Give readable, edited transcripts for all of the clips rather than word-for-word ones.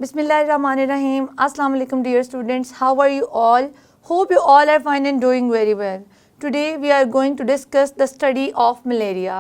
Bismillahirrahmanirrahim. Assalamu alaikum dear students. How are you all? Hope you all are fine and doing very well. Today we are going to discuss the study of malaria.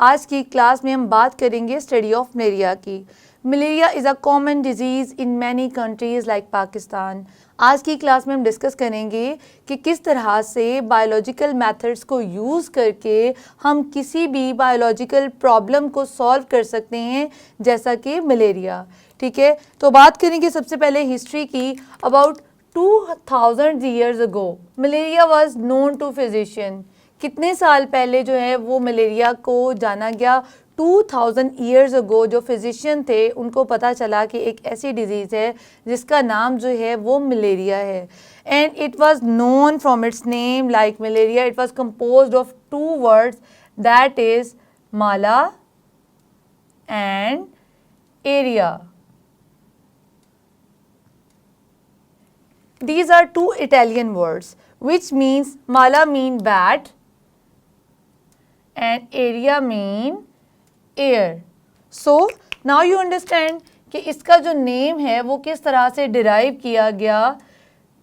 आज की class में हम बात करेंगे study of malaria की. Malaria is a common disease in many countries like Pakistan. आज की class में हम डिस्कस करेंगे कि किस तरह से बायोलॉजिकल मेथड्स को यूज़ करके हम किसी भी बायोलॉजिकल प्रॉब्लम को सॉल्व कर सकते हैं, जैसा कि मलेरिया. ठीक है, तो बात करेंगे सबसे पहले हिस्ट्री की. About 2000 years ago malaria was known to physician. कितने साल पहले जो है वो मलेरिया को जाना गया. 2000 years ago जो फिजिशियन थे उनको पता चला कि एक ऐसी डिजीज़ है जिसका नाम जो है वो मलेरिया है. And it was known from its name like malaria. It was composed of 2 words, that is Mala and area. These are 2 Italian words which means mala mean bat and area mean air. So now you understand कि इसका जो name है वो किस तरह से derive किया गया.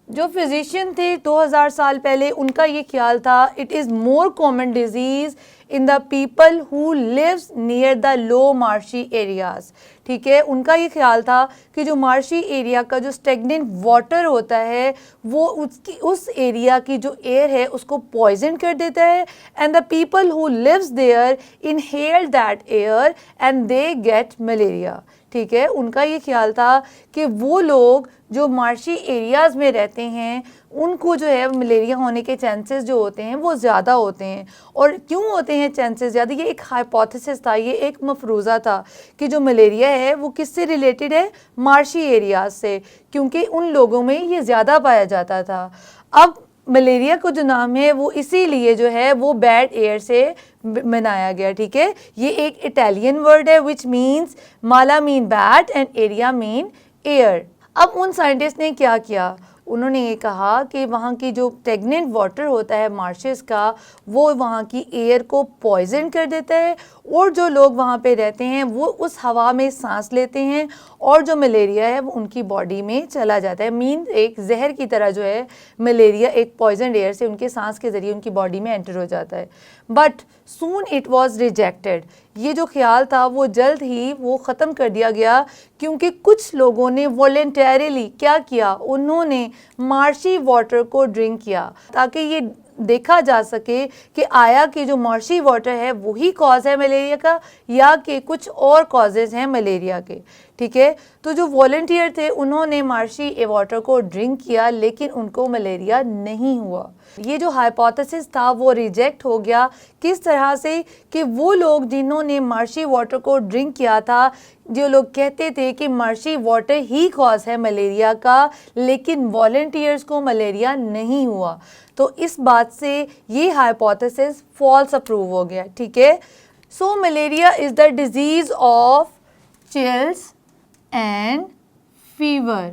जो फिजिशियन थे 2000 साल पहले उनका ये ख्याल था it is more common disease in the people who lives near the low marshy areas. ठीक है, उनका ये ख्याल था कि जो मार्शी एरिया का जो स्टेगनेंट वाटर होता है वो उस एरिया की जो एयर है उसको पॉइजन कर देता है. And the people who lives there inhale that air and they get malaria. ठीक है, उनका ये ख्याल था कि वो लोग जो मार्शी एरियाज़ में रहते हैं उनको जो है मलेरिया होने के चांसेस जो होते हैं वो ज़्यादा होते हैं. और क्यों होते हैं चांसेस ज़्यादा, ये एक हाइपोथेसिस था, ये एक मफरूज़ा था कि जो मलेरिया है वो किससे रिलेटेड है, मार्शी एरियाज़ से, क्योंकि उन लोगों में ये ज़्यादा पाया जाता था. अब मलेरिया को जो नाम है वो इसीलिए जो है वो बैड एयर से बनाया गया. ठीक है, ये एक इटालियन वर्ड है which means Mala mean bad and area mean air. अब उन साइंटिस्ट ने क्या किया, उन्होंने ये कहा कि वहाँ की जो स्टेगनेंट वाटर होता है मार्शेस का वो वहाँ की एयर को पॉइजन कर देता है और जो लोग वहाँ पे रहते हैं वो उस हवा में सांस लेते हैं और जो मलेरिया है वो उनकी बॉडी में चला जाता है. मीन एक जहर की तरह जो है मलेरिया एक पॉइजन एयर से उनके सांस के ज़रिए उनकी बॉडी में एंटर हो जाता है. But soon it was rejected. ये जो ख्याल था वो जल्द ही वो ख़त्म कर दिया गया क्योंकि कुछ लोगों ने वॉलेंटरीली क्या किया, उन्होंने मार्शी वाटर को ड्रिंक किया ताकि ये देखा जा सके कि आया कि जो मार्शी वाटर है वही कॉज है मलेरिया का या कि कुछ और कॉजेज़ हैं मलेरिया के. ठीक है, तो जो वॉलंटियर थे उन्होंने मार्शी वाटर को ड्रिंक किया लेकिन उनको मलेरिया नहीं हुआ. ये जो हाइपोथेसिस था वो रिजेक्ट हो गया. किस तरह से कि वो लोग जिन्होंने मार्शी वाटर को ड्रिंक किया था, जो लोग कहते थे कि मार्शी वाटर ही कॉज है मलेरिया का, लेकिन वॉलंटियर्स को मलेरिया नहीं हुआ, तो इस बात से ये हाइपोथेसिस फॉल्स अप्रूव हो गया. ठीक है, so malaria is the disease of chills and fever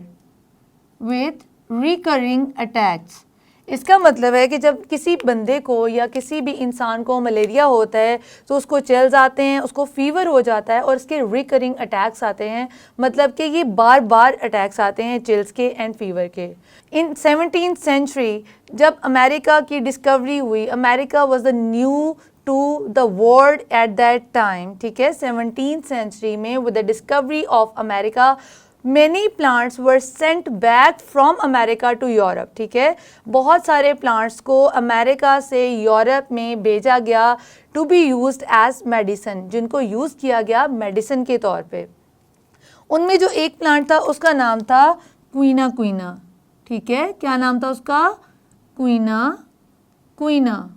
with recurring attacks. इसका मतलब है कि जब किसी बंदे को या किसी भी इंसान को मलेरिया होता है तो उसको चिल्स आते हैं, उसको फीवर हो जाता है और इसके रिकरिंग अटैक्स आते हैं. मतलब कि ये बार बार अटैक्स आते हैं चिल्स के एंड फीवर के. इन 17th century जब अमेरिका की डिस्कवरी हुई, America was the new to the world at that time. ठीक है, 17th century में with the discovery of America many plants were sent back from America to Europe. ठीक है, बहुत सारे प्लांट्स को अमेरिका से यूरोप में भेजा गया to be used as medicine, जिनको यूज़ किया गया मेडिसिन के तौर पे. उनमें जो एक प्लांट था उसका नाम था क्वीना क्वीना. ठीक है, क्या नाम था उसका, क्वीना क्वीना.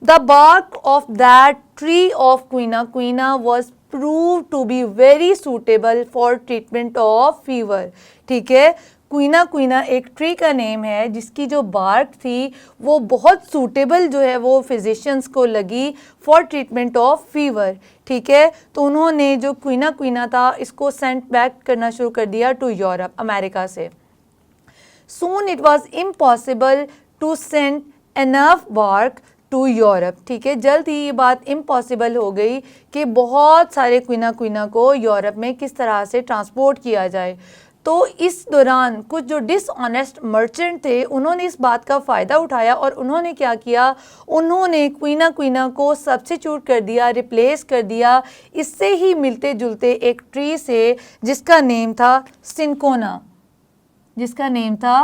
The bark of that tree of quina quina was proved to be very suitable for treatment of fever. ठीक है, क्वीना क्वीना एक ट्री का नेम है जिसकी जो बार्क थी वो बहुत सूटेबल जो है वो फिजिशियंस को लगी फॉर ट्रीटमेंट ऑफ फीवर. ठीक है, तो उन्होंने जो क्वीना क्वीना था इसको सेंड बैक करना शुरू कर दिया टू यूरोप, अमेरिका से. Soon it was impossible to send enough bark to Europe. ठीक है, जल्द ही ये बात इम्पॉसिबल हो गई कि बहुत सारे क्वीना को यूरोप में किस तरह से ट्रांसपोर्ट किया जाए। तो इस दौरान कुछ जो डिसऑनेस्ट मर्चेंट थे उन्होंने इस बात का फ़ायदा उठाया और उन्होंने क्या किया, उन्होंने क्वीना को सब्स्टिट्यूट कर दिया, रिप्लेस कर दिया इससे ही मिलते जुलते एक ट्री से जिसका नेम था सिनकोना, जिसका नेम था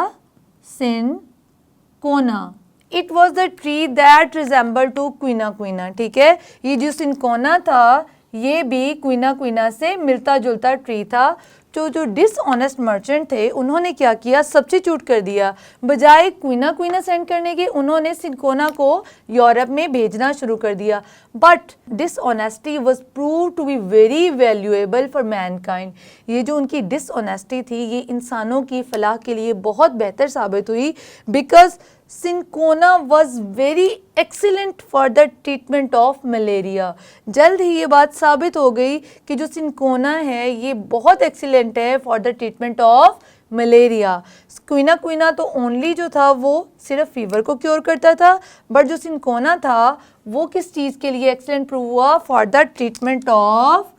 cinchona. It was the tree that resemble to quina. ठीक है, ये जो सिनकोना था ये भी क्वीना से मिलता जुलता ट्री था। जो डिसऑनेस्ट मर्चेंट थे उन्होंने क्या किया, सब्स्टिट्यूट कर दिया, बजाय क्वीना सेंड करने के उन्होंने सिनकोना को यूरोप में भेजना शुरू कर दिया। But dishonesty was prove to be very valuable for mankind. ये जो उनकी डिसऑनेस्टी थी ये इंसानों की फलाह के लिए बहुत बेहतर साबित हुई, because cinchona was very excellent for the treatment of malaria. जल्द ही ये बात साबित हो गई कि जो सिनकोना है ये बहुत एक्सीलेंट है for the treatment of malaria. Quina तो ओनली जो था वो सिर्फ फीवर को क्योर करता था, बट जो सिनकोना था वो किस चीज़ के लिए एक्सीलेंट प्रूव हुआ, for the treatment of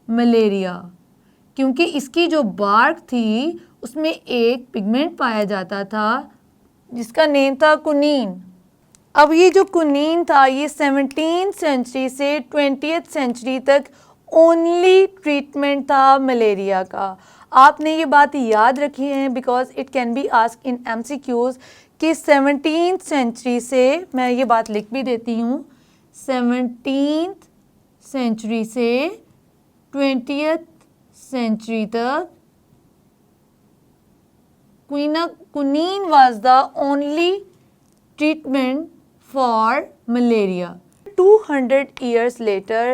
malaria, क्योंकि इसकी जो बार्क थी उसमें एक पिगमेंट पाया जाता था जिसका नेम था कुनीन। अब ये जो कुनीन था ये 17th सेंचुरी से 20th सेंचुरी तक ओनली ट्रीटमेंट था मलेरिया का। आपने ये बात याद रखी है because it can be ask in MCQs कि 17th सेंचुरी से, मैं ये बात लिख भी देती हूँ, 17th सेंचुरी से 20th सेंचुरी तक quinine was the only treatment for malaria. 200 years later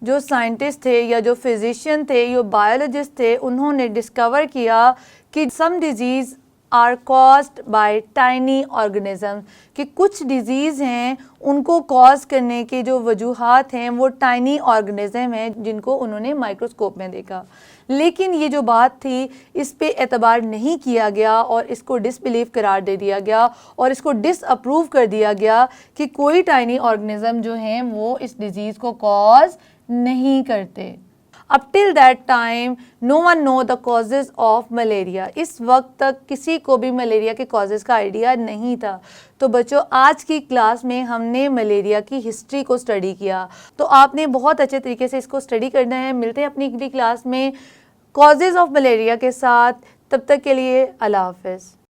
जो साइंटिस्ट थे या जो फिजिशियन थे, जो बायोलॉजिस्ट थे, उन्होंने डिस्कवर किया कि some diseases are caused by tiny organism, कि कुछ डिजीज़ हैं उनको कॉज करने के जो वजूहात हैं वो टाइनी ऑर्गेनिज्म हैं जिनको उन्होंने माइक्रोस्कोप में देखा। लेकिन ये जो बात थी इस पे एतबार नहीं किया गया और इसको डिसबिलीव करार दे दिया गया और इसको डिसअप्रूव कर दिया गया कि कोई टाइनी ऑर्गेनिज्म जो हैं वो इस डिजीज़ को कॉज नहीं करते। Up till that time, no one know the causes of malaria. इस वक्त तक किसी को भी मलेरिया के कॉजेज़ का आइडिया नहीं था। तो बच्चों आज की क्लास में हमने मलेरिया की हिस्ट्री को स्टडी किया, तो आपने बहुत अच्छे तरीके से इसको स्टडी करना है। मिलते हैं अपनी अगली क्लास में कॉजेज़ ऑफ मलेरिया के साथ, तब तक के लिए अल्लाह हाफ़िज़।